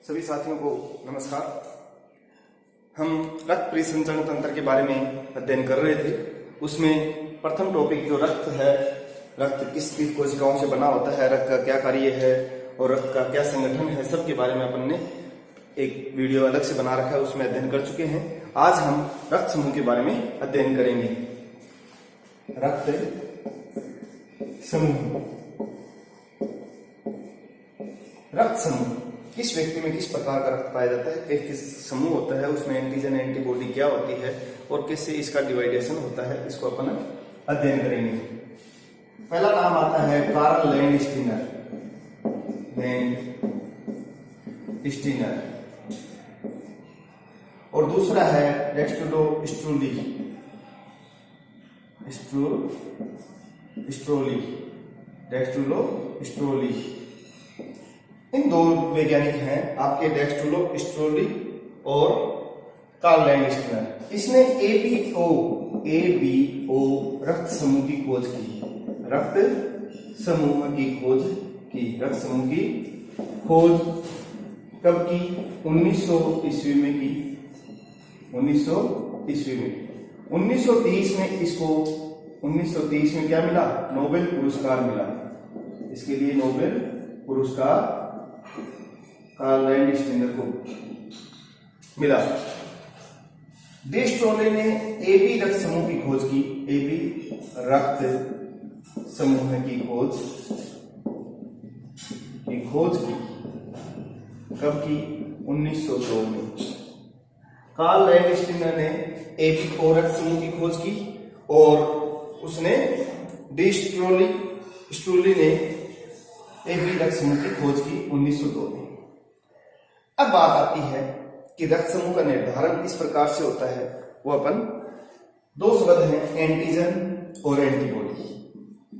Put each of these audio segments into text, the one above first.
सभी साथियों को नमस्कार। हम रक्त परिसंचरण तंत्र के बारे में अध्ययन कर रहे थे। उसमें प्रथम टॉपिक जो रक्त है, रक्त किस किस कोशिकाओं से बना होता है, रक्त का क्या कार्य है और रक्त का क्या संगठन है, सब के बारे में अपन ने एक वीडियो अलग से बना रखा है, उसमें अध्ययन कर चुके हैं। आज हम रक्त समूह के बारे में अध्ययन करेंगे। रक्त समूह। रक्त समूह किस व्यक्ति में किस प्रकार का रक्त पाया जाता है, किस समूह होता है, उसमें एंटीजन एंटीबॉडी क्या होती है और कैसे इसका डिवाइडेशन होता है, इसको अपन अध्ययन करेंगे। पहला नाम आता है कार्ल लैंडस्टीनर। और दूसरा है डेक्स्ट्रो स्ट्रोली। इन दो वैज्ञानिक हैं आपके, डेक्स्ट्रो स्ट्रोली और कार्ल लैंडस्टीनर। इसने एबीओ रक्त समूह की खोज की। रक्त समूह की खोज कब की? 1900 ईस्वी में की। 1900 ईस्वी में 1930 में इसको 1930 में क्या मिला? नोबेल पुरस्कार मिला। इसके लिए नोबेल पुरस्कार कार्ल लैंडस्टीनर को मिला। डी स्ट्रोले ने एबी रक्त समूह की खोज की। एबी रक्त समूह की खोज की कब की? 1902 में। कार्ल लैंडस्टीनर ने एबी और रक्त समूह की खोज की और उसने डी स्ट्रोली ने एबी रक्त समूह की खोज की 1902 में। अब बात आती है कि रक्त समूह का निर्धारण किस प्रकार से होता है। वो अपन दो शब्द हैं, एंटीजन और एंटीबॉडी।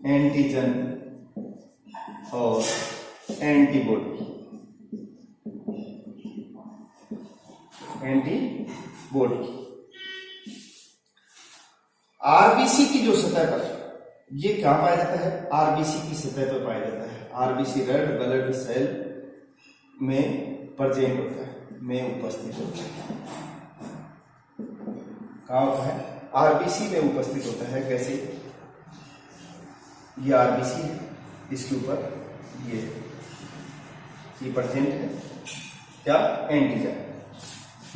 एंटीजन और एंटीबॉडी। आरबीसी की जो सतह पर ये क्या पाया जाता है? आरबीसी की सतह पर पाया जाता है। आरबीसी रेड ब्लड सेल में प्रेजेंट होता है, में उपस्थित होता है। कहाँ होता है? आरबीसी में उपस्थित होता है। कैसे? ये आरबीसी है, इसके ऊपर ये प्रेजेंट है क्या? एंटीजन।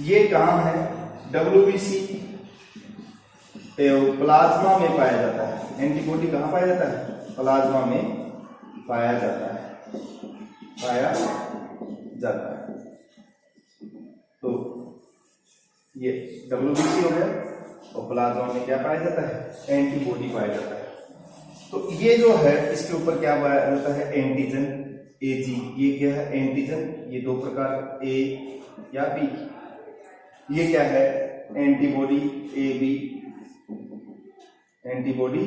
ये कहाँ है? डब्ल्यूबीसी प्लाज्मा में पाया जाता है। एंटीबॉडी कहाँ पाया जाता है? प्लाज्मा में पाया जाता है। तो ये डब्ल्यूबीसी हो गया और प्लाज्मा में क्या पाया जाता है? एंटीबॉडी पाया जाता है। तो ये जो है इसके ऊपर क्या पाया जाता है? एंटीजन एजी। ये क्या है? एंटीजन। ये दो प्रकार, ए या बी। ये क्या है? Antibody A B. एंटीबॉडी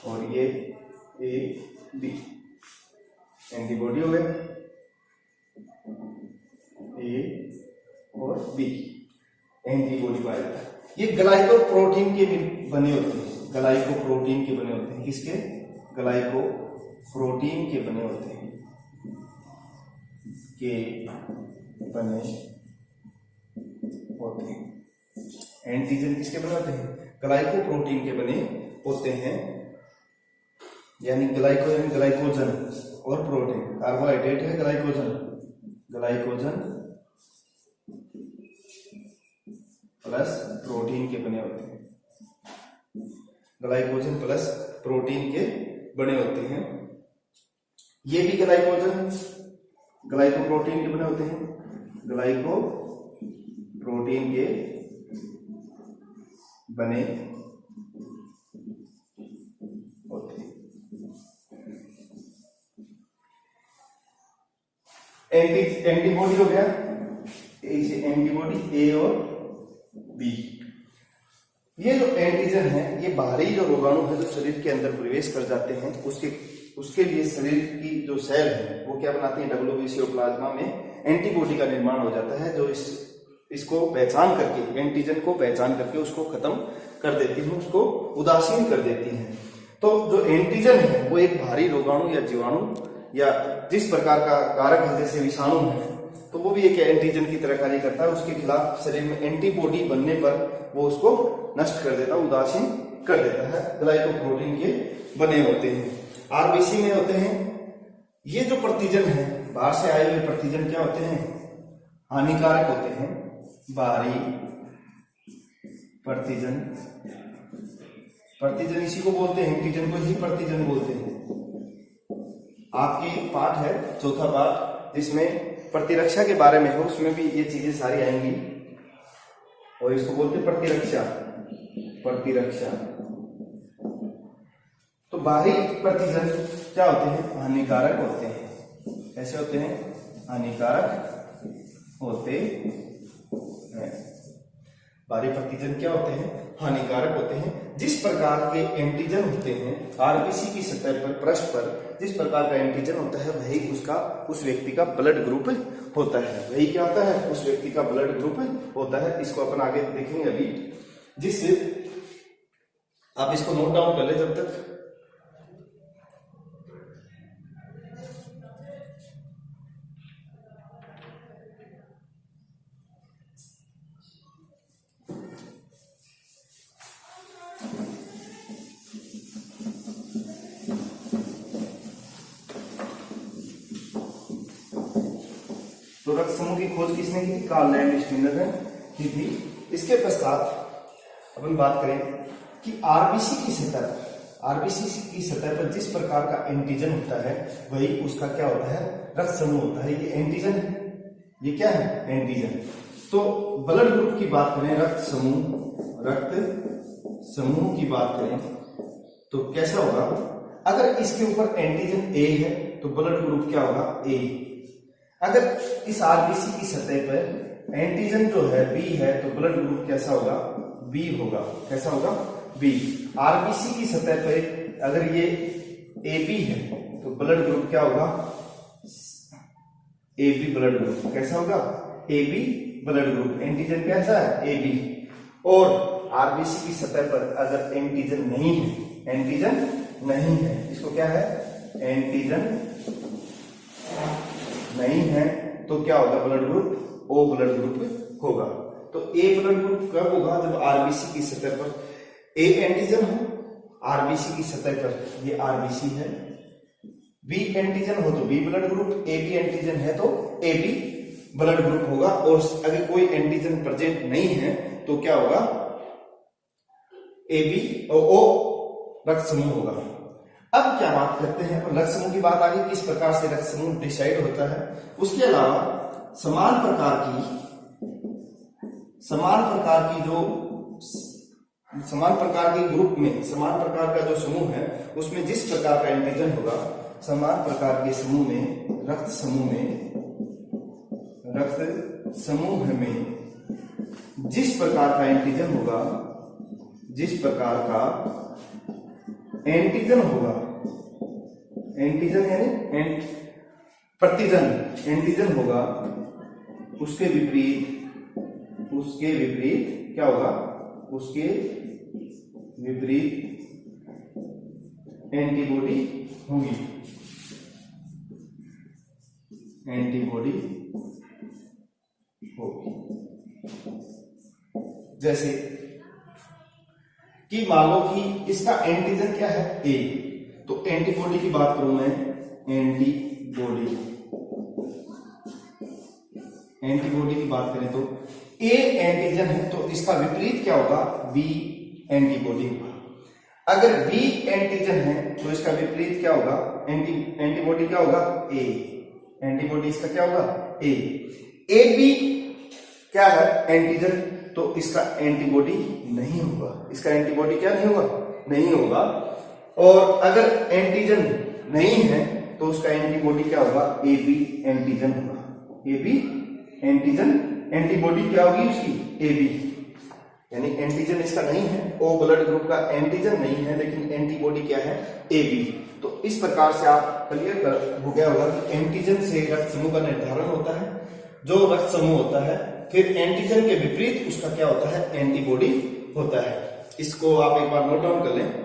और ये ए बी। एंटीबॉडी हो गया ए और बी। एंटीबॉडी पाया जाता है। ये ग्लाइकोप्रोटीन के बने होते हैं। ग्लाइकोप्रोटीन के बने होते हैं। किसके? ग्लाइकोप्रोटीन के बने होते हैं। एंटीजन किसके बने होते हैं? ग्लाइकोप्रोटीन के बने होते हैं। यानी ग्लाइकोजन और प्रोटीन। कार्बोहाइड्रेट है ग्लाइकोजन प्लस प्रोटीन के बने होते हैं। ग्लाइकोजन प्लस प्रोटीन के बने होते हैं। ये भी ग्लाइकोप्रोटीन के बने होते हैं। ग्लाइकोप्रोटीन के बने होते हैं। एंटीबॉडी हो गया, एंटीबॉडी ए और बी। ये जो एंटीजन है ये बाहरी जो रोगाणु है जो शरीर के अंदर प्रवेश कर जाते हैं, उसके लिए शरीर की जो सेल है वो क्या बनाती है? डब्ल्यूबीसी और प्लाज्मा में एंटीबॉडी का निर्माण हो जाता है, जो इसको पहचान करके, एंटीजन को पहचान करके उसको खत्म कर देती है, उसको उदासीन कर देती है। तो जो एंटीजन है वो एक भारी रोगाणु या जीवाणु या जिस प्रकार का कारक है, जैसे विषाणु है, तो वो भी एक एंटीजन की तरह कार्य करता है। उसके खिलाफ शरीर में एंटीबॉडी बनने पर वो उसको नष्ट कर देता है, उदासीन कर देता है। ग्लाइकोप्रोटीन के बने होते हैं। आरबीसी में होते हैं ये जो प्रतिजन है, बाहर से आए हुए प्रतिजन क्या होते हैं, हानिकारक होते हैं। बाहरी प्रतिजन, प्रतिजन इसी को बोलते हैं, एंटीजन को ही प्रतिजन बोलते हैं। आपकी पाठ है चौथा पाठ जिसमें प्रतिरक्षा के बारे में है, उसमें भी ये चीजें सारी आएंगी और इसको बोलते हैं प्रतिरक्षा। प्रतिरक्षा तो बाहरी प्रतिजन क्या होते हैं, हानिकारक होते हैं। कैसे होते हैं, हानिकारक होते हैं। बाहरी प्रतिजन क्या होते हैं, हानिकारक होते हैं। जिस प्रकार के एंटीजन होते हैं आरबीसी की सतह पर, पृष्ठ पर जिस प्रकार का एंटीजन होता है वही उसका, उस व्यक्ति का ब्लड ग्रुप होता है। वही क्या होता है, उस व्यक्ति का ब्लड ग्रुप होता है। इसको अपन आगे देखेंगे अभी, जिससे आप इसको नोट डाउन कर ले जब तक। तो रक्त समूह की खोज किसने की थी, कार्ल लैंडस्टीनर ने की थी। इसके पश्चात अपन बात करें कि आरबीसी की सतह, आरबीसी की सतह पर जिस प्रकार का एंटीजन होता है वही उसका क्या होता है, रक्त समूह होता है। ये एंटीजन है, ये क्या है, एंटीजन। तो ब्लड ग्रुप की बात करें, रक्त समूह, रक्त समूह की बात करें तो कैसा होगा, अगर इसके ऊपर एंटीजन ए है तो ब्लड ग्रुप क्या होगा, ए। अगर इस आरबीसी की सतह पर एंटीजन जो है बी है तो ब्लड ग्रुप कैसा होगा, बी होगा। कैसा होगा, बी। आरबीसी की सतह पर अगर ये ए बी है तो ब्लड ग्रुप क्या होगा, ए बी ब्लड ग्रुप। कैसा होगा, A B blood group. Antigen कैसा है, ए बी। और आरबीसी की सतह पर अगर एंटीजन नहीं है, एंटीजन नहीं है, इसको क्या है, एंटीजन नहीं है तो क्या होगा, blood group O blood group होगा। तो ए ब्लड ग्रुप कब होगा, जब आरबीसी की सतह पर ए एंटीजन हो, आरबीसी की सतह पर ये आरबीसी है, बी एंटीजन हो तो B blood group, A B antigen है तो ए बी ब्लड ग्रुप होगा। और अगर कोई एंटीजन प्रेजेंट नहीं है तो क्या होगा, ए बी ओ रक्त समूह होगा। अब क्या बात करते हैं, रक्त समूह की बात आगे, किस प्रकार से रक्त समूह डिसाइड होता है। उसके अलावा समान प्रकार की जो समान प्रकार के ग्रुप में, समान प्रकार का जो समूह है उसमें जिस प्रकार का एंटीजन होगा, समान प्रकार के समूह में, रक्त समूह में जिस प्रकार का एंटीजन होगा, जिस प्रकार का एंटीजन होगा, एंटीजन यानी प्रतिजन, एंटीजन होगा, उसके विपरीत क्या होगा, उसके विपरीत एंटीबॉडी होगी, एंटीबॉडी होगी। जैसे कि मान लो कि इसका एंटीजन क्या है, ए, तो एंटीबॉडी की बात करूं मैं, एंटीबॉडी की बात करें तो ए एंटीजन है तो इसका विपरीत क्या होगा, बी एंटीबॉडी होगा। अगर बी एंटीजन है तो इसका विपरीत क्या होगा, एंटीबॉडी क्या होगा, ए। एंटीबॉडी इसका क्या होगा, ए। ए बी क्या है, एंटीजन, तो इसका एंटीबॉडी नहीं होगा, इसका एंटीबॉडी क्या नहीं होगा, नहीं होगा। और अगर एंटीजन नहीं है तो उसका एंटीबॉडी क्या होगा, ए बी एंटीजन होगा, ए बी एंटीजन। एंटीबॉडी क्या होगी उसकी, ए बी, यानी एंटीजन इसका नहीं है, ओ ब्लड ग्रुप का एंटीजन नहीं है लेकिन एंटीबॉडी क्या है, ए बी। तो इस प्रकार से आप क्लियर हो गया होगा कि एंटीजन से रक्त समूह का निर्धारण होता है। जो रक्त समूह होता है फिर एंटीजन के विपरीत उसका क्या होता है, एंटीबॉडी होता है। इसको आप एक बार नोट डाउन कर लें।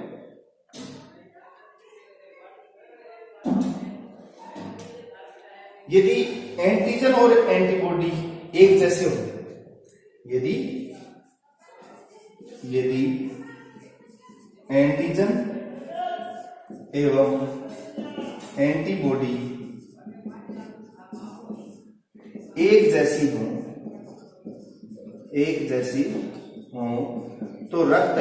यदि एंटीजन और एंटीबॉडी एक जैसे हो, यदि एंटीजन एवं एंटीबॉडी एक जैसी हो तो रक्त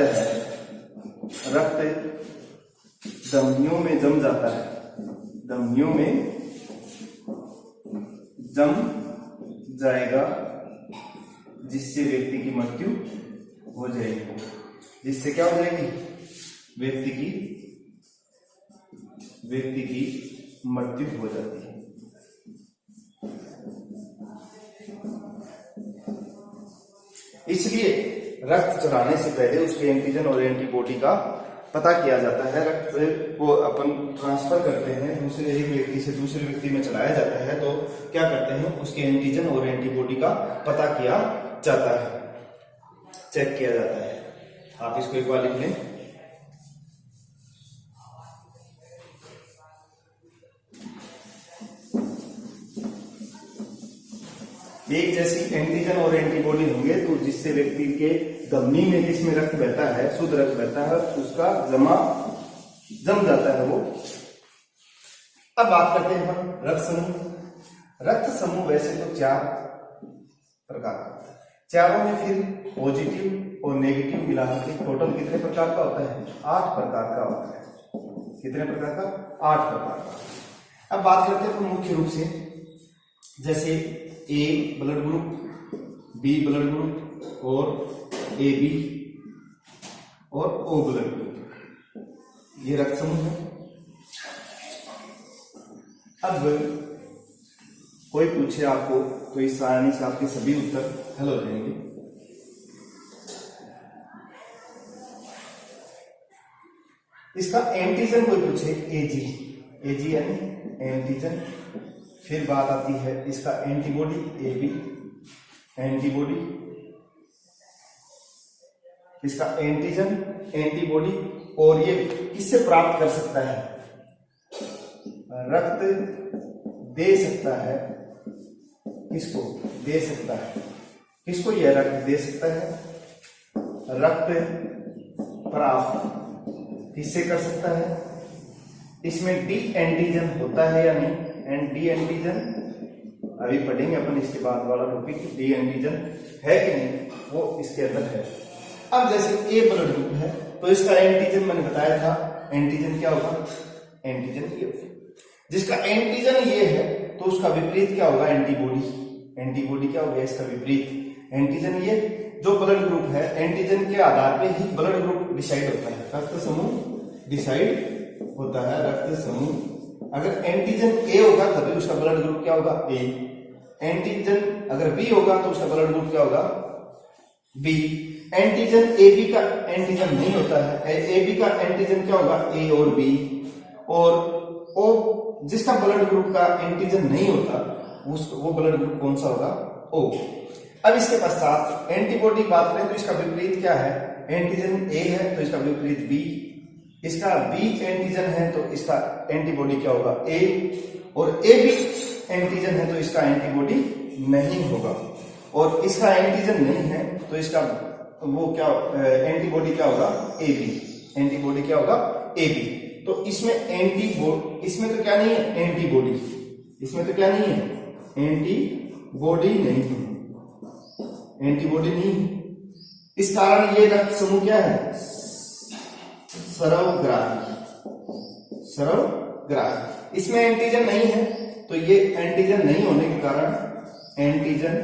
धमनियों में जम जाता है, धमनियों में जम जाएगा, जिससे व्यक्ति की मृत्यु हो जाएगी। जिससे क्या हो जाएगी? व्यक्ति की मृत्यु हो जाती है। इसलिए रक्त चढ़ाने से पहले उसके एंटीजन और एंटीबॉडी का पता किया जाता है। रक्त को अपन ट्रांसफर करते हैं, दूसरे एक व्यक्ति से दूसरे व्यक्ति में चलाया जाता है, तो क्या करते हैं? उसके एंटीजन और एंटीबॉडी का पता किया जाता है, चेक किया जाता है। आप इसको एक बार लिख लें। एक जैसी एंटीजन और एंटीबॉडी होंगे तो जिससे व्यक्ति के धमनी में जिसमें रक्त बहता है, शुद्ध रक्त बहता है, उसका जम जाता है वो। अब बात करते हैं हम रक्त समूह। रक्त समूह वैसे तो 4 प्रकार का, चारों में फिर पॉजिटिव और नेगेटिव मिला के टोटल कितने प्रकार का होता है? 8 प्रकार का होता है। कितने प्रकार का? 8 प्रकार का। अब बात करते हैं मुख्य रूप से, जैसे A blood group, B blood group और ए बी और ओ ब्लड ग्रुप, ये रक्त समूह है। अब कोई पूछे आपको तो इस सारणी से आपके सभी उत्तर हल हो जाएंगे। इसका एंटीजन कोई पूछे, एजी यानी एंटीजन। फिर बात आती है इसका एंटीबॉडी, एबी एंटीबॉडी। इसका एंटीजन, एंटीबॉडी, और ये किससे प्राप्त कर सकता है? रक्त दे सकता है। किसको दे सकता है? किसको यह रक्त दे सकता है? रक्त प्राप्त किससे कर सकता है? इसमें डी एंटीजन होता है या नहीं? एंड डी एंटीजन अभी पढ़ेंगे अपन, इसके बाद वाला टॉपिक डी एंटीजन है कि नहीं, वो इसके अंदर है। अब जैसे ए ब्लड ग्रुप है तो इसका एंटीजन मैंने बताया था, एंटीजन क्या होगा? एंटीजन ये होगा। जिसका एंटीजन ये है तो उसका विपरीत क्या होगा? एंटीबॉडी। एंटीबॉडी क्या होगा? इसका विपरीत। एंटीजन ये जो ब्लड ग्रुप है, एंटीजन के आधार पे ही ब्लड ग्रुप डिसाइड होता है, रक्त समूह डिसाइड होता है। रक्त समूह अगर एंटीजन ए होगा तभी उसका ब्लड ग्रुप क्या होगा? ए। एंटीजन अगर बी होगा तो उसका ब्लड ग्रुप क्या होगा? बी। एंटीजन ए बी का एंटीजन नहीं होता है, ए बी का एंटीजन क्या होगा? ए और बी। और ओ जिसका ब्लड ग्रुप का एंटीजन नहीं होता वो ब्लड ग्रुप कौन सा होगा? ओ। अब इसके पश्चात एंटीबॉडी बात करें तो इसका विपरीत क्या है? एंटीजन ए है तो इसका विपरीत बी। इसका बी एंटीजन है तो इसका एंटीबॉडी क्या होगा? ए। और ए बी एंटीजन है तो इसका एंटीबॉडी नहीं होगा। और इसका एंटीजन नहीं है तो इसका वो क्या एंटीबॉडी क्या होगा? A B. एंटीबॉडी क्या होगा? A B. तो इसमें इसमें तो क्या नहीं है? एंटीबॉडी। इसमें तो क्या नहीं है? एंटीबॉडी नहीं है, एंटीबॉडी नहीं है। इस कारण ये रक्त समूह क्या है? सर्वग्राही। सर्वग्राही। इसमें एंटीजन नहीं है तो ये एंटीजन नहीं होने के कारण, एंटीजन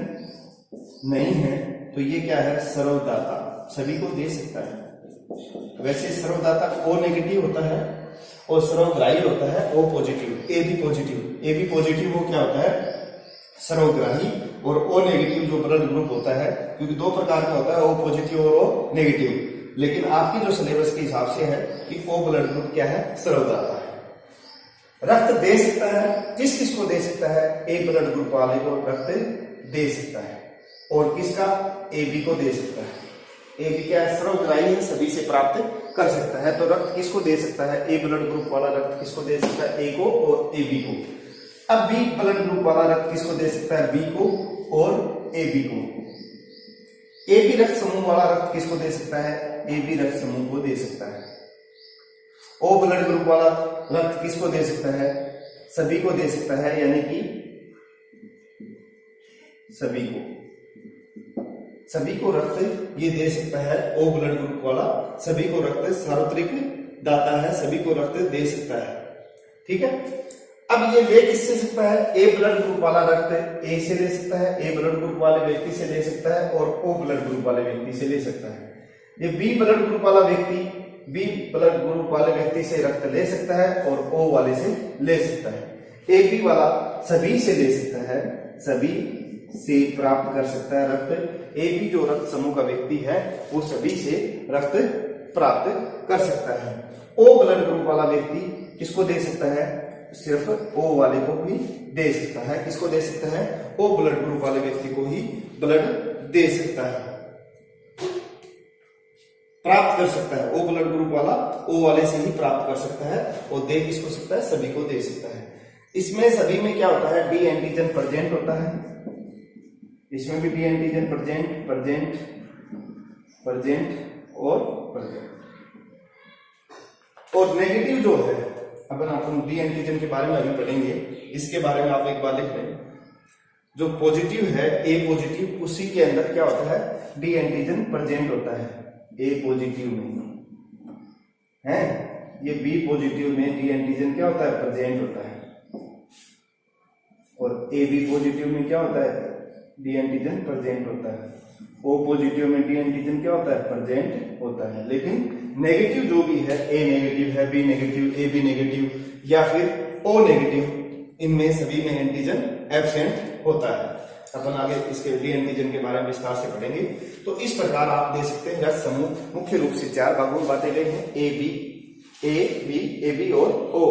नहीं है तो ये क्या है? सर्वदाता, सभी को दे सकता है। वैसे सर्वदाता ओ नेगेटिव होता है और सर्वग्राही होता है O positive. A B positive, A B positive वो क्या होता है? सर्वग्राही। और ओ नेगेटिव जो ब्लड ग्रुप होता है, क्योंकि 2 प्रकार का होता है, ओ पॉजिटिव और ओ नेगेटिव। लेकिन आपकी जो सिलेबस के हिसाब से है कि ओ ब्लड ग्रुप क्या है? सर्वदाता है। रक्त दे सकता है, किस किस को दे सकता है? ए ब्लड ग्रुप वाले को रक्त दे सकता है। और किसका? ए बी को दे सकता है। ए बी क्या है? सर्वग्राही है, सभी से प्राप्त कर सकता है। तो रक्त किसको दे सकता है? ए ब्लड ग्रुप वाला रक्त किसको दे सकता है? ए को और ए बी को। अब बी ब्लड ग्रुप वाला रक्त किसको दे सकता है? बी को और ए बी को। ए बी रक्त समूह वाला रक्त किसको दे सकता है? ए बी रक्त समूह को दे सकता है। ओ ब्लड ग्रुप वाला रक्त किसको दे सकता है? सभी को दे सकता है, यानी कि सभी को रक्त ये दे सकता है। ओ ब्लड ग्रुप वाला सभी को रक्त सार्वत्रिक दाता है, सभी को रक्त दे सकता है। ठीक है, अब ये ले किससे सकता है? ए ब्लड ग्रुप वाला रक्त ए से ले सकता है, ए ब्लड ग्रुप वाले व्यक्ति से ले सकता है, और ओ ब्लड ग्रुप वाले व्यक्ति से ले सकता है। ये बी ब्लड ग्रुप वाला व्यक्ति बी ब्लड ग्रुप वाले व्यक्ति से रक्त ले सकता है और ओ वाले से ले सकता है। ए बी वाला सभी से ले सकता है, सभी से प्राप्त कर सकता है रक्त। ए बी जो रक्त समूह का व्यक्ति है वो सभी से रक्त प्राप्त कर सकता है। ओ ब्लड ग्रुप वाला व्यक्ति किसको दे सकता है? सिर्फ ओ वाले को ही दे सकता है। किसको दे सकता है? ओ ब्लड ग्रुप वाले व्यक्ति को ही ब्लड दे सकता है, प्राप्त कर सकता है। ओ ब्लड ग्रुप वाला ओ वाले से ही प्राप्त कर सकता है और दे किसको सकता है? सभी को दे सकता है। इसमें सभी में क्या होता है? डी एंटीजन प्रेजेंट होता है। इसमें भी डी एंटीजन प्रेजेंट और नेगेटिव जो है, अपन डी एंटीजन के बारे में अभी पढ़ेंगे, इसके बारे में आप एक बार लिख लें। जो पॉजिटिव है ए पॉजिटिव, उसी के अंदर क्या होता है? डी एंटीजन प्रेजेंट होता है। ए पॉजिटिव में है, ये बी पॉजिटिव में डी एंटीजन क्या होता है? प्रेजेंट होता है। और ए बी पॉजिटिव में क्या होता है? डी एंटीजन प्रेजेंट होता है। ओ पॉजिटिव में डी एंटीजन क्या होता है? प्रेजेंट होता है। लेकिन नेगेटिव जो भी है, ए नेगेटिव है, B negative, A B negative या फिर ओ नेगेटिव, इनमें सभी में एंटीजन एब्सेंट होता है। अपन आगे इसके डी एंटीजन के बारे में विस्तार से पढ़ेंगे। तो इस प्रकार आप दे सकते हैं रक्त समूह मुख्य रूप से 4 भागों में बांटे गए हैं, ए बी और ओ।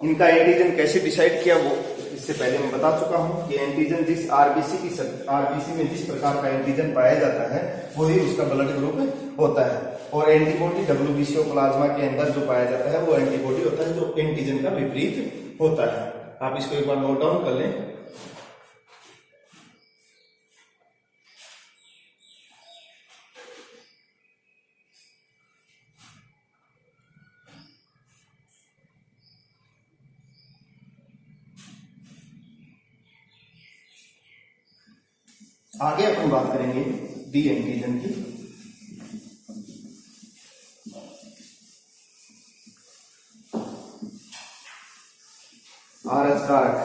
इनका एंटीजन कैसे डिसाइड किया वो इससे पहले मैं बता चुका हूं कि एंटीजन जिस आरबीसी में जिस प्रकार का एंटीजन पाया जाता है वही उसका ब्लड ग्रुप होता है। और एंटीबॉडी डब्ल्यूबीसी और प्लाज्मा के अंदर जो पाया जाता है वो एंटीबॉडी होता है, जो एंटीजन का विपरीत होता है। आप इसको एक बार नोट डाउन कर लें। आगे अपन बात करेंगे डी एंटीजन की। आरएच कारक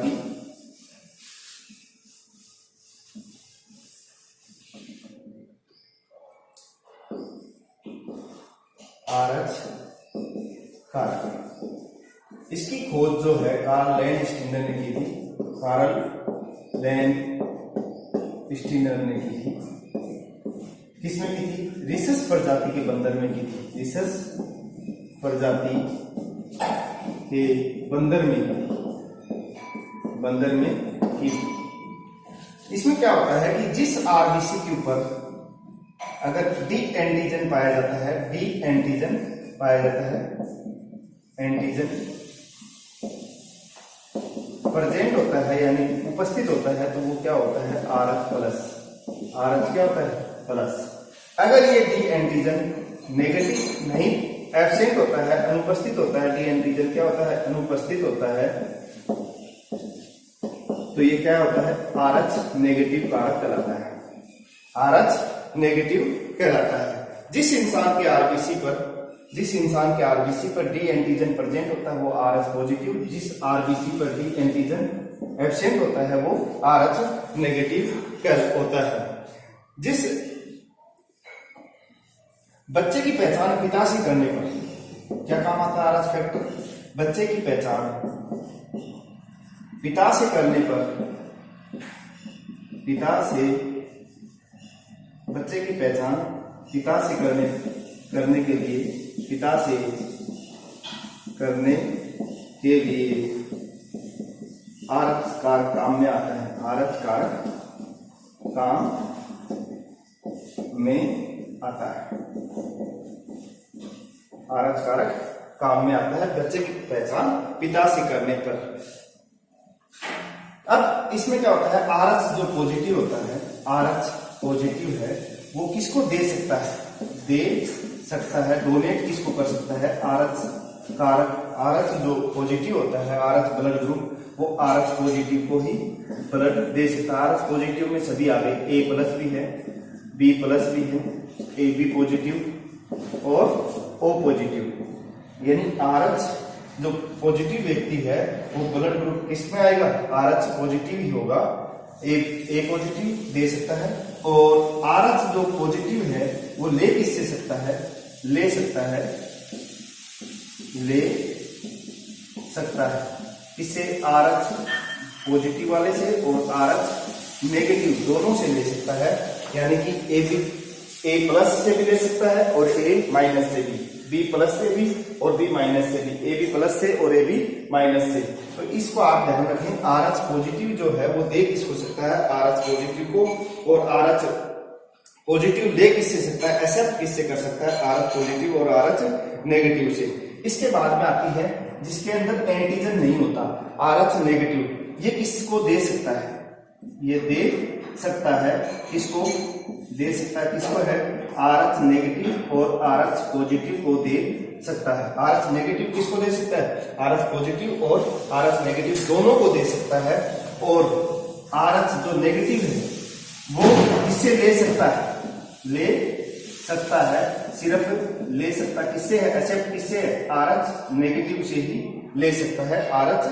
की इसकी खोज जो है कार्ल लैंडस्टीनर ने की थी। स्टीनर ने की थी। किसमें की थी? रिसस प्रजाति के बंदर में की थी। रिसस प्रजाति के बंदर में की थी। इसमें क्या होता है कि जिस आरबीसी के ऊपर अगर डी एंटीजन पाया जाता है, एंटीजन प्रेजेंट होता है यानी उपस्थित होता है, तो वो क्या होता है? आरएच क्या होता है? प्लस। अगर ये डी एंटीजन नेगेटिव नहीं, एब्सेंट होता है, अनुपस्थित होता है, डी एंटीजन क्या होता है? अनुपस्थित होता है, तो ये क्या होता है? आरएच नेगेटिव कारक कहलाता है। आरएच नेगेटिव कहलाता है। जिस इंसान के आरबीसी पर डी एंटीजन प्रेजेंट होता है वो आरएच पॉजिटिव, जिस आरबीसी पर डी एंटीजन एब्सेंट होता है वो आरएच नेगेटिव होता है। जिस बच्चे की पहचान पिता से करने पर क्या काम आता है? RH factor. बच्चे की पहचान पिता से करने पर, बच्चे की पहचान पिता से करने के लिए आरएच कारक काम में आता है। आरएच कारक काम में आता है। आरएच कारक काम में आता है बच्चे की पहचान पिता से करने पर। अब इसमें क्या होता है, RH जो पॉजिटिव होता है, RH पॉजिटिव है, वो किसको दे सकता है, दे सकता है, डोनेट किसको कर सकता है, RH कारक। RH जो पॉजिटिव होता है, RH ब्लड ग्रुप, वो RH पॉजिटिव को ही ब्लड दे सकता है। RH पॉजिटिव में सभी आ गए, A+ भी है, B+ भी है, AB पॉजिटिव और O पॉजिटिव। यानी RH जो पॉजिटिव व्यक्ति है वो ब्लड ग्रुप किसमें आएगा, RH पॉजिटिव ही होगा। A पॉजिटिव दे सकता है, और RH जो पॉजिटिव है वो ले किससे सकता है, ले सकता है इससे RH पॉजिटिव वाले से और RH नेगेटिव दोनों से ले सकता है। यानी कि A+ से भी ले सकता है और A- से भी, B+ से भी और B- से भी, AB+ से और AB- से। तो इसको आप ध्यान रखें, RH पॉजिटिव जो है वो दे किसको सकता है, RH पॉजिटिव को, और RH पॉजिटिव ले किससे सकता है, एक्सेप्ट किससे कर सकता है, RH पॉजिटिव और RH नेगेटिव से। इसके बाद में आती है जिसके अंदर एंटीजन नहीं होता, RH नेगेटिव, ये किसको दे सकता है, ये दे सकता है, किसको दे सकता है, किसको है, RH नेगेटिव और RH पॉजिटिव को दे सकता है। RH नेगेटिव किसको दे सकता है, RH पॉजिटिव और RH नेगेटिव दोनों को दे सकता है। और RH जो नेगेटिव है वो किससे ले सकता है, ले सकता है, सिर्फ ले सकता किससे है, एक्सेप्ट किससे है, RH नेगेटिव से ही ले सकता है, RH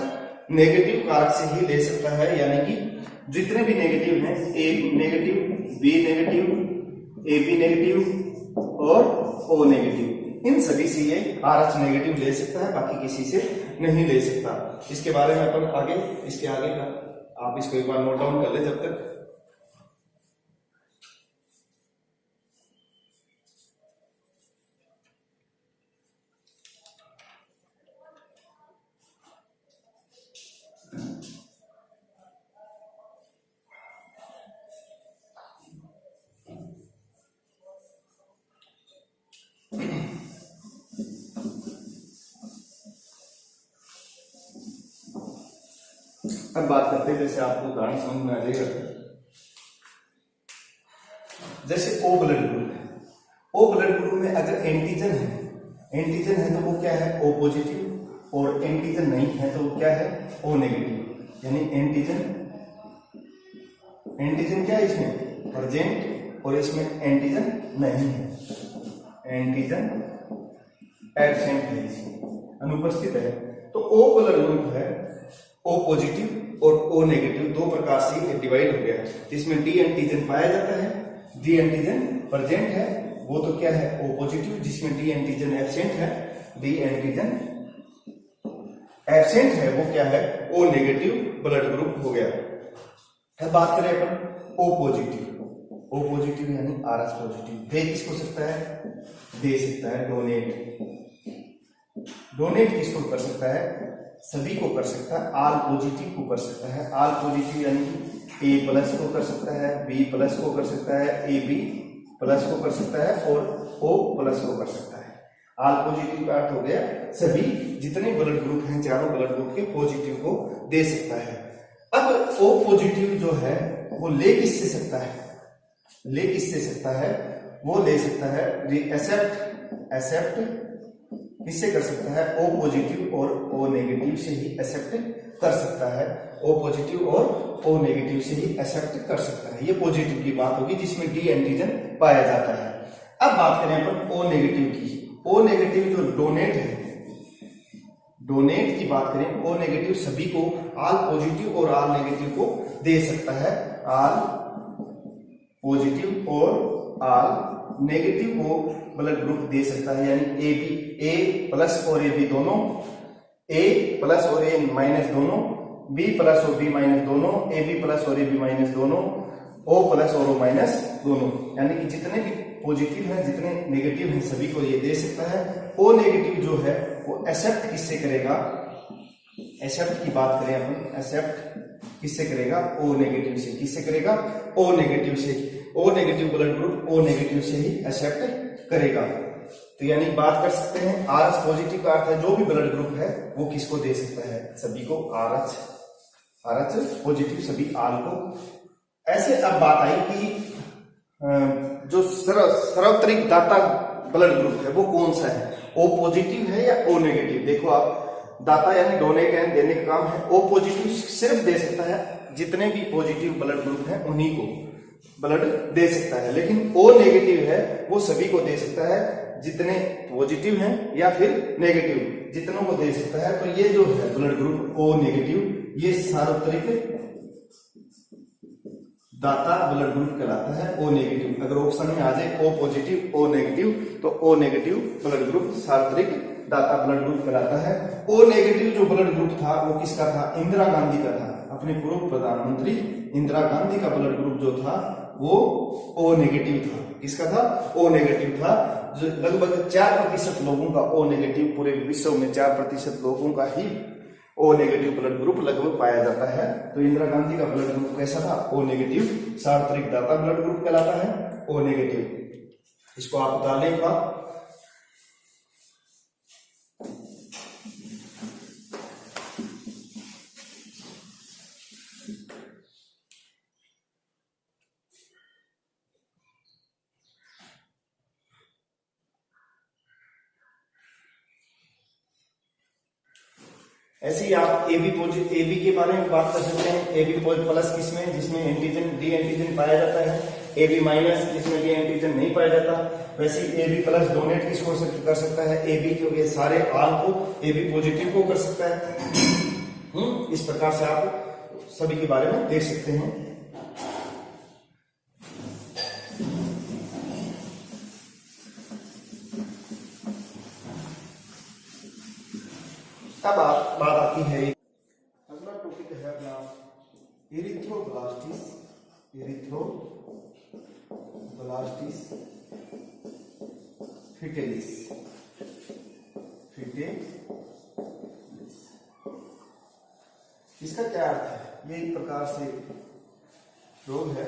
नेगेटिव कारक से ही ले सकता है। यानी कि जितने भी नेगेटिव हैं, A negative, B negative, AB negative और O नेगेटिव, इन सभी से ये RH नेगेटिव ले सकता है, बाकी किसी से नहीं ले सकता। इसके बारे में अपन आगे, इसके आगे का आप इसको एक बार नोट डाउन कर ले जब तक। अब बात करते हैं, जैसे आपको उदाहरण समझ में आ जाएगा, जैसे O ब्लड ग्रुप है, O ब्लड ग्रुप में अगर एंटीजन है तो वो क्या है, O पॉजिटिव, और एंटीजन नहीं है तो वो क्या है, O नेगेटिव। यानी एंटीजन क्या है इसमें, प्रेजेंट, और इसमें एंटीजन नहीं है, एंटीजन एब्सेंट है, इसमें अनुपस्थित है। तो O ब्लड ग्रुप है, O पॉजिटिव और O नेगेटिव दो प्रकार से डिवाइड हो गया। जिसमें D एंटीजन पाया जाता है, D एंटीजन प्रेजेंट है, वो तो क्या है, O पॉजिटिव। जिसमें D एंटीजन एब्सेंट है, D एंटीजन एब्सेंट है, वो क्या है, O नेगेटिव ब्लड ग्रुप हो गया। अब बात करें अपन O पॉजिटिव यानी RH पॉजिटिव, दे किसको सकता है, दे सकता है डोनेट किसको कर सकता है, सभी को कर सकता है, आल पॉजिटिव को कर सकता है। आल पॉजिटिव यानी A+ को कर सकता है, B+ को कर सकता है, AB+ को कर सकता है और O+ को कर सकता है। आल पॉजिटिव का अर्थ हो गया सभी जितने ब्लड ग्रुप हैं, चारों ब्लड ग्रुप के पॉजिटिव को दे सकता है। अब O पॉजिटिव जो है वो ले किससे सकता है, वो ले सकता है एक्सेप्ट किससे कर सकता है, O पॉजिटिव और O नेगेटिव से ही एक्सेप्ट कर सकता है, O पॉजिटिव और O नेगेटिव से ही एक्सेप्ट कर सकता है। ये पॉजिटिव की बात होगी जिसमें D एंटीजन पाया जाता है। अब बात करें अपन O नेगेटिव की, O नेगेटिव जो डोनेट की बात करें, O नेगेटिव सभी को, आल पॉजिटिव और आल नेगेटिव को दे सकता है, आल पॉजिटिव और आल नेगेटिव को ब्लड ग्रुप दे सकता है। यानी A+ और AB दोनों, A+ और A- दोनों, B+ और B- दोनों, AB+ और AB- दोनों, O+ और O- दोनों। यानी कि जितने भी पॉजिटिव हैं, जितने नेगेटिव हैं, सभी को ये दे सकता है। O नेगेटिव जो है वो एक्सेप्ट किससे करेगा, एक्सेप्ट की बात करें अपन, एक्सेप्ट किससे करेगा, O नेगेटिव से। किससे करेगा, O नेगेटिव से। O negative blood group O negative से ही एक्सेप्ट करेगा। तो यानी बात कर सकते हैं आर एच पॉजिटिव का अर्थ है जो भी ब्लड ग्रुप है वो किसको दे सकता है, सभी को आर एच पॉजिटिव सभी आल को। ऐसे अब बात आई कि जो सर्वत्रिक दाता ब्लड ग्रुप है वो कौन सा है, ओ पॉजिटिव है या ओ नेगेटिव। देखो आप दाता यानी डोनेट यानी देने का काम है, ओ पॉजिटिव सिर्फ दे सकता है जितने भी पॉजिटिव ब्लड ग्रुप हैं उन्हीं को ब्लड दे सकता है, लेकिन ओ नेगेटिव है वो सभी को दे सकता है जितने पॉजिटिव हैं या फिर नेगेटिव जितनों को दे सकता है। तो ये जो है ब्लड ग्रुप ओ नेगेटिव ये सार्वत्रिक दाता ब्लड ग्रुप कहलाता है ओ नेगेटिव। अगर ऑप्शन में आ जाए ओ पॉजिटिव ओ नेगेटिव तो ओ नेगेटिव ब्लड ग्रुप सार्वत्रिक दाता ब्लड ग्रुप कहलाता है। ओ नेगेटिव जो ब्लड ग्रुप था वो किसका था, इंदिरा गांधी का था। अपने पूर्व प्रधानमंत्री इंदिरा गांधी का ब्लड ग्रुप जो था वो ओ नेगेटिव था। किसका था, ओ नेगेटिव था। जो लगभग 4% लोगों का ओ नेगेटिव, पूरे विश्व में 4% लोगों का ही ओ नेगेटिव ब्लड ग्रुप लगभग पाया जाता है। तो इंदिरा गांधी का ब्लड ग्रुप कैसा था, ओ नेगेटिव, सार्वत्रिक दाता ब्लड ग्रुप कहलाता है ओ नेगेटिव। इसको आप उतार लें एक बार। ऐसे ही आप एबी पॉजिटिव एबी के बारे में बात कर सकते हैं। एबी प्लस किसमें, जिसमें एंटीजन डी एंटीजन पाया जाता है। एबी माइनस जिसमें डी एंटीजन नहीं पाया जाता। वैसे ही एबी प्लस डोनेट किसको कर सकता है, एबी के सारे आल को, एबी पॉजिटिव को कर सकता है। इस प्रकार से आप सभी के बारे में देख सकते हैं। अब बात आती है अगला टॉपिक है अपना इरिथ्रोब्लास्टिस। फिटेलिस। इसका क्या अर्थ है, ये एक प्रकार से रोग है।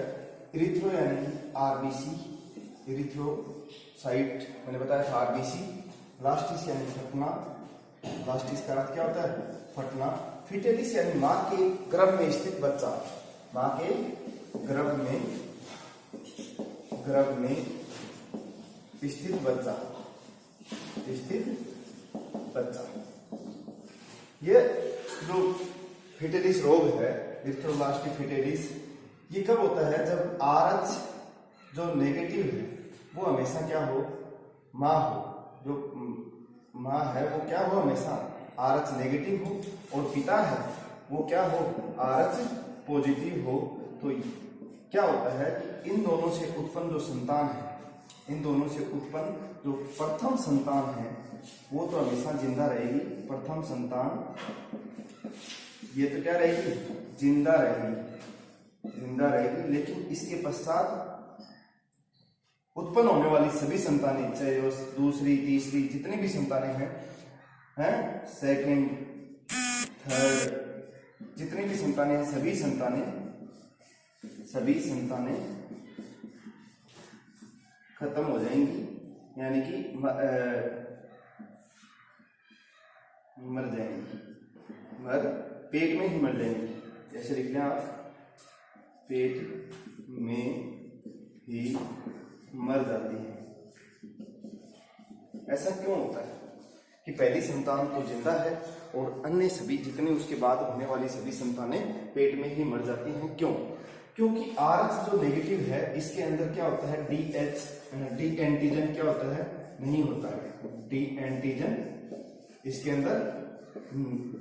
इरिथ्रो यानी कि आरबीसी, इरिथ्रोसाइट मैंने बताया था आरबीसी। ब्लास्टिस यानी फटना, ब्लास्टिस का अर्थ क्या होता है, फटना। फिटेलिस यानी मां के गर्भ में स्थित बच्चा, मां के गर्भ में स्थित बच्चा। ये जो फिटेलिस रोग है, इरिथ्रोब्लास्टिक फिटेलिस, ये कब होता है, जब आरएच जो नेगेटिव है वो हमेशा क्या हो, मां हो, जो मां है वो क्या हो, हमेशा आरएच नेगेटिव हो, और पिता है वो क्या हो, आरएच पॉजिटिव हो। तो क्या होता है कि इन दोनों से उत्पन्न जो संतान है, इन दोनों से उत्पन्न जो प्रथम संतान है वो तो हमेशा जिंदा रहेगी। प्रथम संतान ये तो क्या रहेगी, जिंदा रहेगी। लेकिन इसके पश्चात उत्पन्न होने वाली सभी संतानें, चाहे वो दूसरी तीसरी जितनी भी संतानें हैं, सेकंड थर्ड जितनी भी संतानें हैं, सभी संतानें खत्म हो जाएंगी, यानी कि मर जाएंगी, पेट में ही मर जाएंगी। जैसे लिख लें आप, पेट में ही मर जाती है। ऐसा क्यों होता है कि पहली संतान तो जिंदा है और अन्य सभी जितनी उसके बाद होने वाली सभी संतानें पेट में ही मर जाती हैं। क्यों? क्योंकि आरएच जो नेगेटिव है इसके अंदर क्या होता है, डी एंटीजन क्या होता है, नहीं होता है। डी एंटीजन इसके अंदर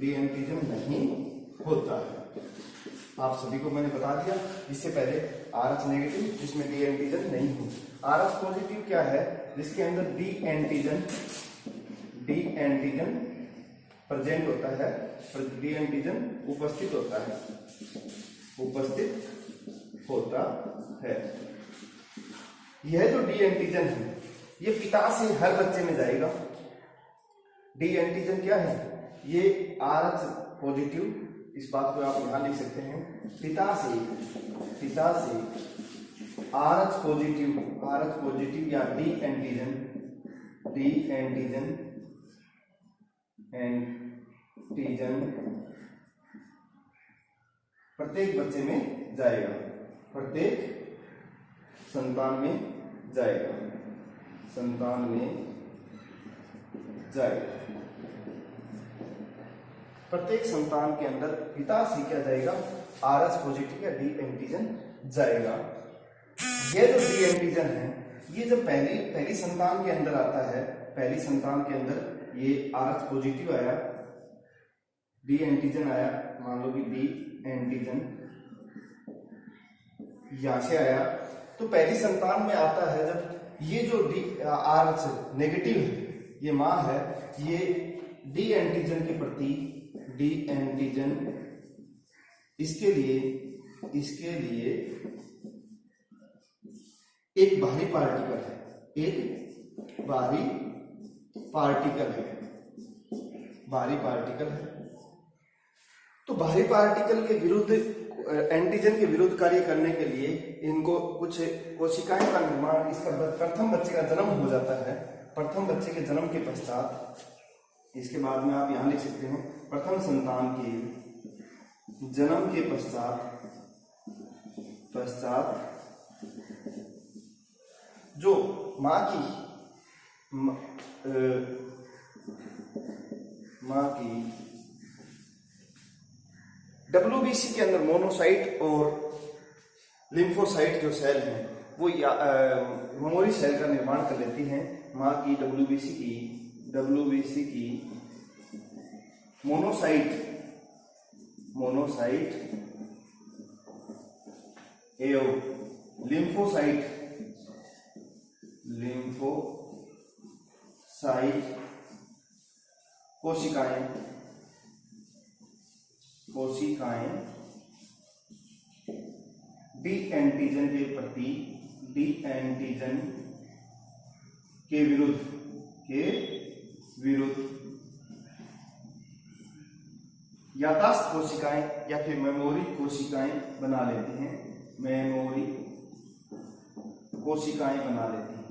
डी एंटीजन नहीं होता है। आप सभी को मैंने बता दिया। इससे पहले आरएच नेगेटिव जिसमें डी एंटीजन नहीं हो, आरएच पॉजिटिव क्या है, जिसके अंदर डी एंटीजन प्रेजेंट होता है, डी एंटीजन उपस्थित होता है। यह जो डी एंटीजन है ये पिता से हर बच्चे में जाएगा। डी एंटीजन क्या है, ये आरएच पॉजिटिव, इस बात को आप यहां लिख सकते हैं, पिता से आरएच पॉजिटिव या डी डी एंटीजन प्रत्येक बच्चे में जाएगा, प्रत्येक संतान में जाएगा, संतान में जाएगा। प्रत्येक संतान के अंदर पिता से क्या जाएगा, आरएच पॉजिटिव या डी एंटीजन जाएगा। ये जो डी एंटीजन है ये जब पहली संतान के अंदर आता है, पहली संतान के अंदर ये आरएच पॉजिटिव आया, डी एंटीजन आया, मान लो कि डी एंटीजन यहां से आया, तो पहली संतान में आता है जब ये जो डी आरएच नेगेटिव है, ये मां है, ये डी एंटीजन के प्रति, डी एंटीजन इसके लिए एक बाहरी पार्टिकल है, एक बाहरी पार्टिकल है। तो बाहरी पार्टिकल के विरुद्ध, एंटीजन के विरुद्ध कार्य करने के लिए इनको कुछ कोशिकाएं का निर्माण, इसका प्रथम बच्चे का जन्म हो जाता है। प्रथम बच्चे के जन्म के पश्चात, इसके बाद में आप यहां लिख सकते हैं, प्रथम संतान के जन्म के पश्चात जो मां की डब्ल्यूबीसी के अंदर मोनोसाइट और लिम्फोसाइट जो सेल हैं वो मेमोरी सेल का निर्माण कर लेती हैं। मां की डब्ल्यूबीसी की मोनोसाइट एवं लिम्फोसाइट कोशिकाएं डी एंटीजन के प्रति, डी एंटीजन के विरुद्ध याददाश्त कोशिकाएं या फिर मेमोरी कोशिकाएं बना लेती हैं, मेमोरी कोशिकाएं बना लेती हैं,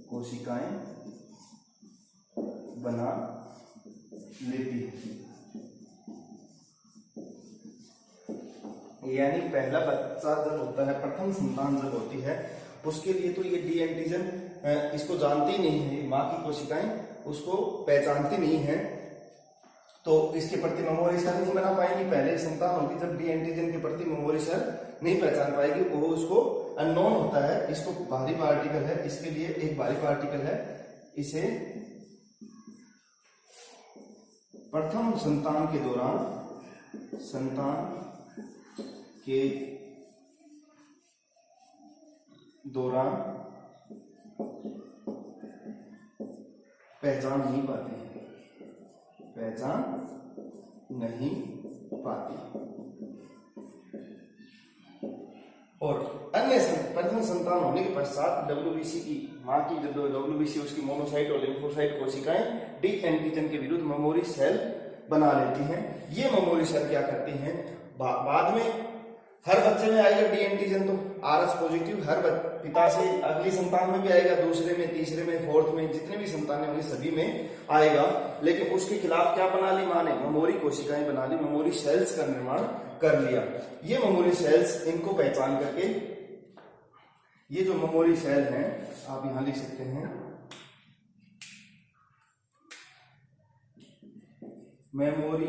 कोशिकाएं बना लेती है। यानी पहला बच्चा जब होता है, प्रथम संतान जब होती है, उसके लिए तो ये डी एंटीजन इसको जानती नहीं है, मां की कोशिकाएं उसको पहचानती नहीं है, तो इसके प्रति मेमोरी सेल नहीं बना पाएंगी। पहले संतान होगी जब डी एंटीजन के प्रति मेमोरी सेल नहीं पहचान पाएगी, वो उसको अननोन होता है, इसको बाहरी पार्टिकल है, इसके लिए एक बाहरी पार्टिकल है, इसे प्रथम संतान के दौरान पहचान नहीं पाती। और अन्य प्रथम संतान होने के पश्चात डब्ल्यूबीसी की मां की डब्ल्यूबीसी उसकी मोनोसाइट और लिम्फोसाइट कोशिकाएं डी एंटीजन के विरुद्ध मेमोरी सेल बना लेती हैं। ये मेमोरी सेल क्या करती हैं, बाद में हर बच्चे में आएगा डी एंटीजन, तो आरएच पॉजिटिव हर पिता से अगली संतान में भी आएगा, दूसरे में, तीसरे में, फोर्थ में, जितने भी संतानें होंगी सभी में आएगा। लेकिन उसके खिलाफ क्या बना ली मां ने, मेमोरी कोशिकाएं बना ली, मेमोरी सेल्स का निर्माण कर लिया। ये मेमोरी सेल्स, इनको पहचान करके ये जो मेमोरी सेल हैं आप यहां लिख सकते हैं, मेमोरी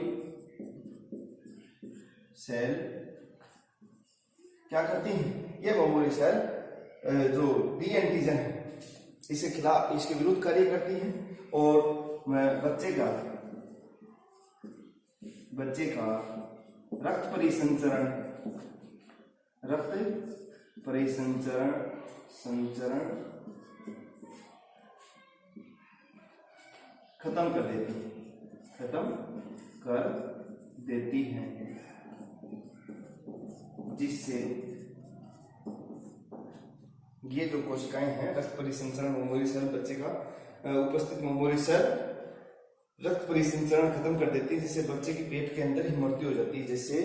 सेल क्या करती हैं, ये मेमोरी सेल जो डी एंटीजन है इसके खिलाफ, इसके विरुद्ध कार्य करती हैं और बच्चे का रक्त परिसंचरण खत्म कर देती हैं, जिससे ये जो कोशिकाएं हैं रक्त परिसंचरण मेमोरी सेल, बच्चे का उपस्थित मेमोरी सेल रक्त परिसंचरण खत्म कर देती है, जिससे बच्चे की पेट के अंदर ही मृत्यु हो जाती है, जिससे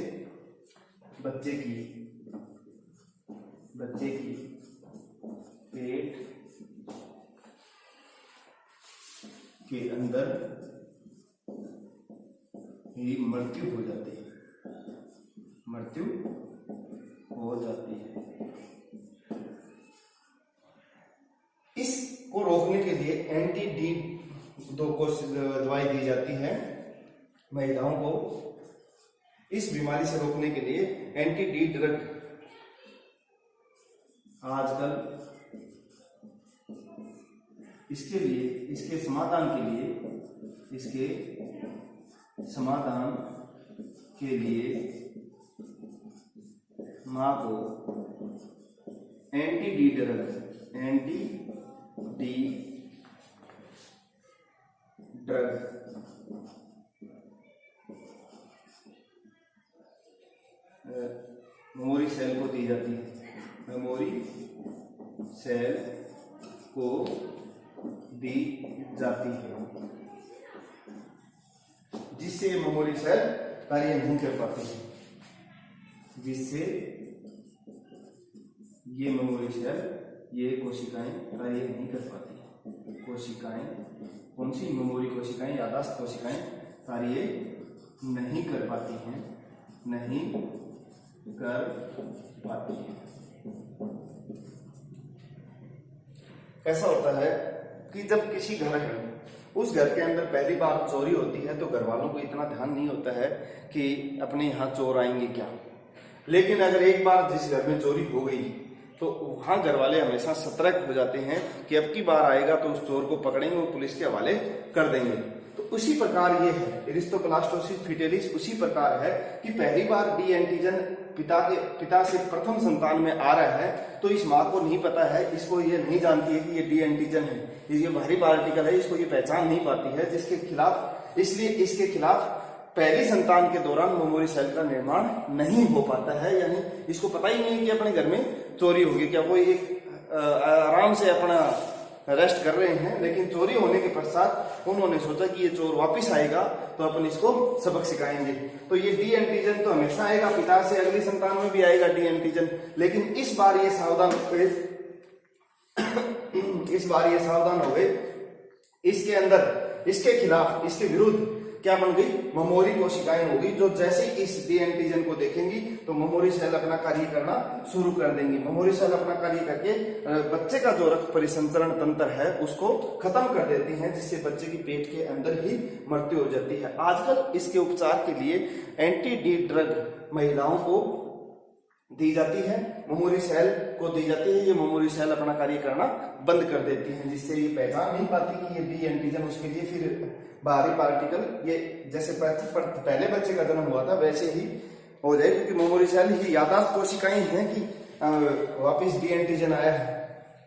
बच्चे की पेट के अंदर ही मृत्यु हो जाती है, मृत्यु हो जाती है। इसको रोकने के लिए एंटी डी दवाई दी जाती है महिलाओं को। इस बीमारी से रोकने के लिए एंटी डी ड्रग आजकल इसके लिए, इसके समाधान के लिए मां को anti D drug memory cell को दी जाती है, मेमोरी सेल को दी जाती है, जिससे मेमोरी सेल कार्य नहीं कर पाती है, जिससे ये मेमोरी सेल, ये कोशिकाएं कार्य नहीं कर पाती। कोशिकाएं, कौन सी? मेमोरी कोशिकाएं, याददाश्त कोशिकाएं कार्य नहीं कर पाती हैं, नहीं कर पाती है। ऐसा होता है कि जब किसी घर है, उस घर के अंदर पहली बार चोरी होती है तो घर वालों को इतना ध्यान नहीं होता है कि अपने यहाँ चोर आएंगे क्या। लेकिन अगर एक बार जिस घर में चोरी हो गई तो वहां घर वाले हमेशा सतर्क हो जाते हैं कि अब की बार आएगा तो उस चोर को पकड़ेंगे और पुलिस के हवाले कर देंगे। तो उसी प्रकार ये है, एरिस्टोब्लास्टोसिस फीटेलिस उसी प्रकार है कि पहली बार डी एंटीजन पिता से प्रथम संतान में आ रहा है तो इस माँ को नहीं पता है, इसको ये नहीं जानती है कि ये डी एंटीजन है, ये बाहरी पार्टिकल है, इसको ये पहचान नहीं पाती है, जिसके खिलाफ, इसलिए इसके खिलाफ पहली संतान के दौरान मेमोरी सेल का निर्माण नहीं हो पाता है। यानी इसको पता ही नहीं कि अपने घर में चोरी होगी क्या, वो एक आराम से अपना रेस्ट कर रहे हैं, लेकिन चोरी होने के पश्चात उन्होंने सोचा कि ये चोर वापस आएगा तो अपन इसको सबक सिखाएंगे। तो ये डी एंटीजन तो हमेशा आएगा, पिता से अगली संतान में भी आएगा डी एंटीजन, लेकिन इस बार ये सावधान हो गए, इसके अंदर, इसके खिलाफ, इसके विरुद्ध क्या बन गई? मेमोरी कोशिकाएं होगी, जो जैसे इस डी एंटीजन को देखेंगी तो मेमोरी सेल अपना कार्य करना शुरू कर देंगी। मेमोरी सेल अपना कार्य करके बच्चे का जो रक्त परिसंचरण तंत्र है उसको खत्म कर देती हैं, जिससे बच्चे की पेट के अंदर ही मृत्यु हो जाती है। आजकल इसके उपचार के लिए एंटी डी ड्रग महिलाओं को दी जाती है, मेमोरी सेल को दी जाती है, ये मेमोरी सेल अपना कार्य करना बंद कर देती है, जिससे ये पहचान नहीं पाती कि ये डी एंटीजन, उसके लिए फिर बाहरी पार्टिकल, ये जैसे पहले बच्चे का जन्म हुआ था वैसे ही हो जाए, क्योंकि मेमोरी सेल ही याददाश्त कोशिकाएं हैं कि वापिस डी एंटीजन आया है,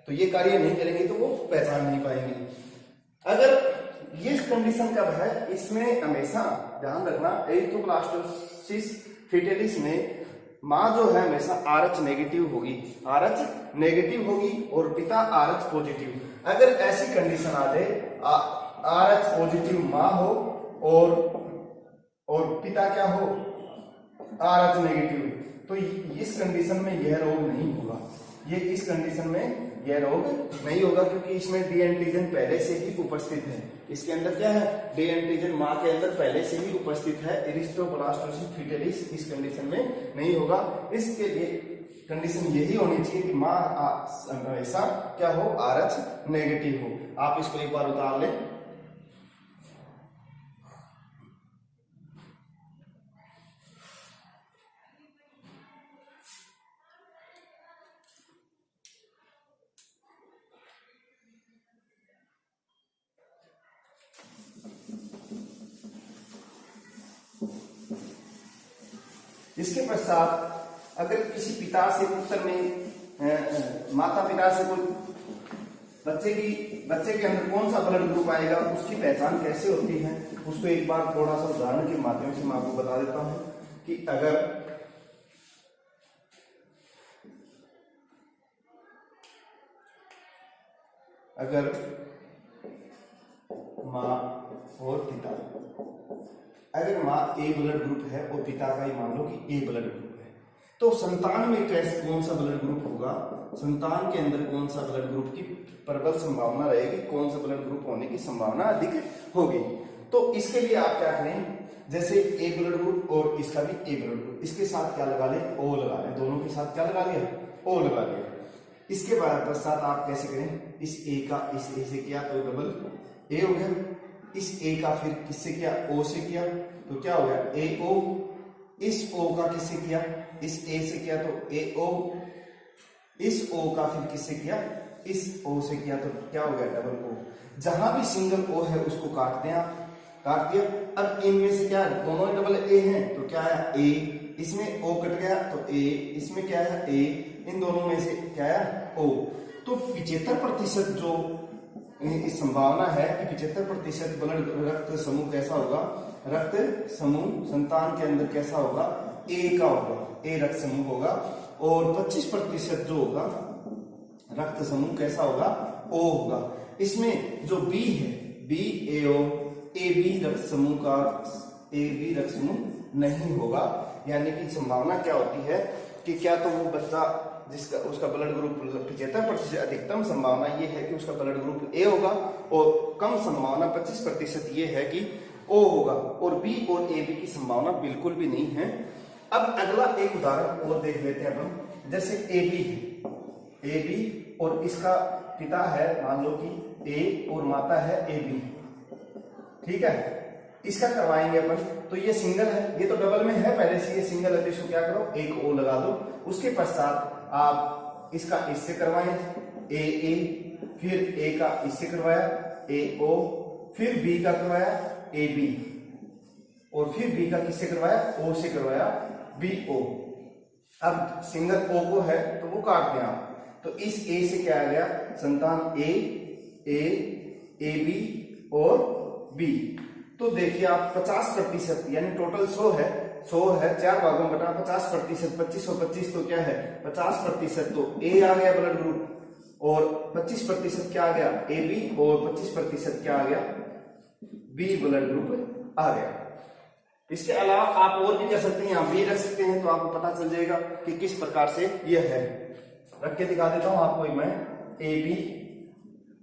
तो ये कार्य नहीं करेंगे तो वो पहचान नहीं पाएंगे। अगर ये कंडीशन कब है, इसमें हमेशा ध्यान रखना, एरिथ्रोब्लास्टोसिस फीटेलिस में माँ जो है हमेशा RH नेगेटिव होगी, RH नेगेटिव होगी और पिता RH पॉजिटिव। अगर ऐसी कंडीशन आ जाए, RH पॉजिटिव माँ हो और पिता क्या हो, RH नेगेटिव, तो इस कंडीशन में यह रोग नहीं होगा, ये इस कंडीशन में यह रोग नहीं होगा, क्योंकि इसमें डी एंटीजन पहले से ही उपस्थित है। इसके अंदर क्या है? डी एंटीजन माँ के अंदर पहले से ही उपस्थित है। एरिस्टोब्लास्टोसिस फीटेलिस इस कंडीशन में नहीं होगा। इसके लिए कंडीशन यही होनी चाहिए कि माँ हमेशा क्या हो, RH नेगेटिव हो। आप इसको एक बार उतार लें। इसके पश्चात अगर किसी पिता से पुत्र में, माता पिता से कोई बच्चे के अंदर कौन सा ब्लड ग्रुप आएगा, उसकी पहचान कैसे होती है, उसको एक बार थोड़ा सा उदाहरण के माध्यम से मैं आपको बता देता हूं कि अगर माँ और पिता, अगर माँ ए ब्लड ग्रुप है और पिता का ही मान लो कि ए ब्लड ग्रुप है, तो संतान में कैसे कौन सा ब्लड ग्रुप होगा, संतान के अंदर कौन सा ब्लड ग्रुप की प्रबल संभावना रहेगी, कौन सा ब्लड ग्रुप होने की संभावना अधिक होगी। तो इसके लिए आप क्या करें, जैसे ए ब्लड ग्रुप और इसका भी ए ब्लड ग्रुप, इसके साथ क्या लगा ले, ओ लगा ले, दोनों के साथ क्या लगा लिया, ओ लगा लिया। इसके बाद पश्चात आप कैसे करें, इस ए का इस ए से किया तो डबल ए हो गया, इस ए का फिर किससे किया, ओ से किया तो क्या हो गया ए ओ, इस ओ का किससे किया, इस ए से किया तो ए ओ, इस ओ का फिर किससे किया, इस ओ से किया तो क्या हो गया डबल ओ। जहां भी सिंगल ओ है उसको काट दें आप, काट दिया। अब इनमें से क्या है, दोनों डबल ए हैं तो क्या है ए, इसमें ओ कट गया तो ए, इसमें क्या है ए, इन दोनों में से क्या है ओ। तो 75% जो इस संभावना है कि 75% ब्लड रक्त समूह कैसा होगा, रक्त समूह संतान के अंदर कैसा होगा, ए का होगा, ए रक्त समूह होगा। और 25% जो होगा रक्त समूह कैसा होगा, ओ होगा। इसमें जो बी है, B A O, A B रक्त समूह का ए बी रक्त समूह नहीं होगा। यानी कि संभावना क्या होती है कि क्या तो वो बच्चा जिसका उसका ब्लड ग्रुप 75% अधिकतम संभावना ये है कि उसका ब्लड ग्रुप ए होगा, और कम संभावना 25% ये है कि ओ होगा, और बी और ए बी की संभावना बिल्कुल भी नहीं है। अब अगला एक उदाहरण और देख लेते हैं अपन, जैसे ए बी है, ए बी और इसका पिता है मान लो कि ए और माता है ए बी, ठीक है, इसका करवाएंगे अपन। तो ये सिंगल है, ये तो डबल में है पहले से, ये सिंगल है तो इसको क्या करो एक ओ लगा दो। उसके पश्चात आप इसका इससे करवाएं ए ए, फिर ए का इससे करवाया ए ओ, फिर बी का करवाया ए बी, और फिर बी का किससे करवाया, ओ से करवाया बी ओ। अब सिंगल ओ को है तो वो काट दें आप, तो इस ए से क्या आ गया, संतान ए ए बी और बी। तो देखिए आप 50% यानी टोटल 100 है, 4 भागों में बटा 50%, 25 और 25 तो क्या है 50%, तो ए आ गया ब्लड ग्रुप, और 25% क्या आ गया ए बी, और 25% क्या आ गया बी ब्लड ग्रुप आ गया। इसके अलावा आप और भी कर सकते हैं, यहाँ बी रख सकते हैं, तो आपको पता चल जाएगा कि किस प्रकार से यह है। रख के दिखा देता हूं आपको मैं, ए बी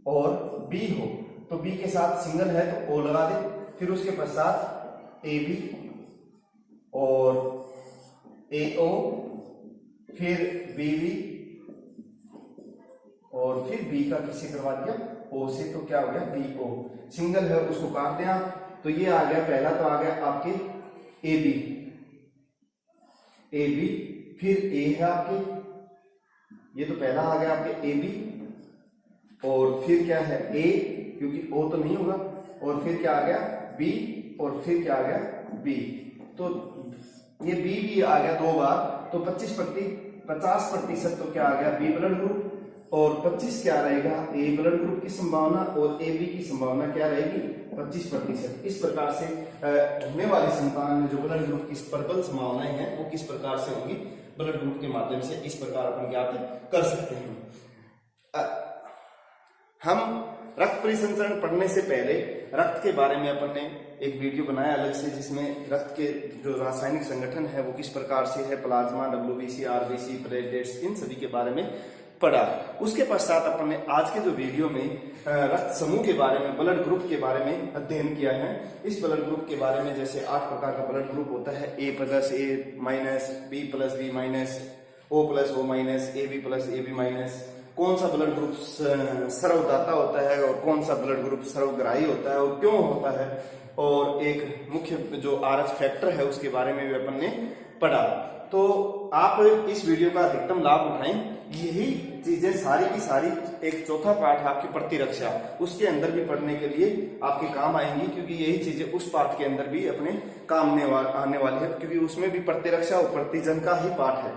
और बी हो तो बी के साथ सिंगल है तो ओ लगा दे, फिर उसके पश्चात ए बी और ए ओ, फिर बी बी, और फिर बी का किससे करवा दिया ओ से, तो क्या हो गया बी ओ। सिंगल है उसको काट दें आप, तो ये आ गया, पहला तो आ गया आपके ए बी, फिर ए है आपके, ये तो पहला आ गया आपके ए बी, और फिर क्या है ए, क्योंकि ओ तो नहीं होगा, और फिर क्या आ गया बी, और फिर क्या आ गया बी। तो ये बी भी आ गया 2 बार, तो 50% तो क्या आ गया बी ब्लड ग्रुप, और 25 क्या रहेगा ए ब्लड ग्रुप की संभावना, और ए बी की संभावना क्या रहेगी 25%। इस प्रकार से होने वाली संतान में जो ब्लड ग्रुप की प्रबल संभावनाएं हैं वो किस प्रकार से होंगी, ब्लड ग्रुप के माध्यम से इस प्रकार अपन ज्ञात कर सकते हैं। हम रक्त परिसंचरण पढ़ने से पहले रक्त के बारे में अपन ने एक वीडियो बनाया अलग से, जिसमें रक्त के जो रासायनिक संगठन है वो किस प्रकार से है, प्लाज्मा, डब्ल्यूबीसी, आरबीसी, प्लेटलेट्स, इन सभी के बारे में पढ़ा। उसके पश्चात अपन ने आज के जो वीडियो में रक्त समूह के बारे में, ब्लड ग्रुप के बारे में अध्ययन किया है। इस ब्लड ग्रुप के बारे में जैसे 8 प्रकार का ब्लड ग्रुप होता है, A plus A minus, B plus B minus, O plus O minus, A B plus A B minus, कौन सा ब्लड ग्रुप सर्वदाता होता है और कौन सा ब्लड ग्रुप सर्वग्राही होता है और क्यों होता है, और एक मुख्य जो आरएच फैक्टर है उसके बारे में भी अपन ने पढ़ा। तो आप इस वीडियो का अधिकतम लाभ उठाएं। यही चीजें सारी की सारी एक चौथा पाठ आपकी प्रतिरक्षा, उसके अंदर भी पढ़ने के लिए आपके काम आएंगी, क्योंकि यही चीजें उस पाठ के अंदर भी अपने काम आने वाली है, क्योंकि उसमें भी प्रतिरक्षा और प्रतिजन का ही पाठ है।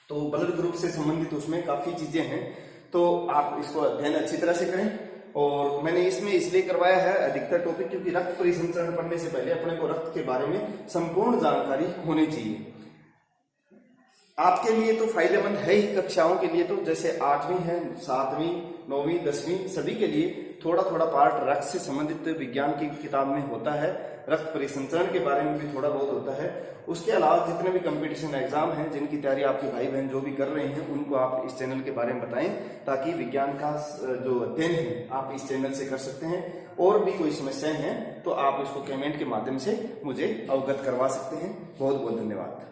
तो ब्लड ग्रुप से संबंधित उसमें काफी चीजें हैं, तो आप इसको अध्ययन अच्छी तरह से करें। और मैंने इसमें इसलिए करवाया है अधिकतर टॉपिक, क्योंकि रक्त परिसंचरण पढ़ने से पहले अपने को रक्त के बारे में संपूर्ण जानकारी होनी चाहिए। आपके लिए तो फायदेमंद है ही, कक्षाओं के लिए तो जैसे 8वीं है, 7वीं, 9वीं, 10वीं सभी के लिए थोड़ा थोड़ा पार्ट रक्त से संबंधित विज्ञान की किताब में होता है, रक्त परिसंचरण के बारे में भी थोड़ा बहुत होता है। उसके अलावा जितने भी कंपटीशन एग्जाम हैं जिनकी तैयारी आपके भाई बहन जो भी कर रहे हैं उनको आप इस चैनल के बारे में बताएं, ताकि विज्ञान का जो अध्ययन है आप इस चैनल से कर सकते हैं। और भी कोई समस्याएं हैं तो आप इसको कमेंट के माध्यम से मुझे अवगत करवा सकते हैं। बहुत बहुत धन्यवाद।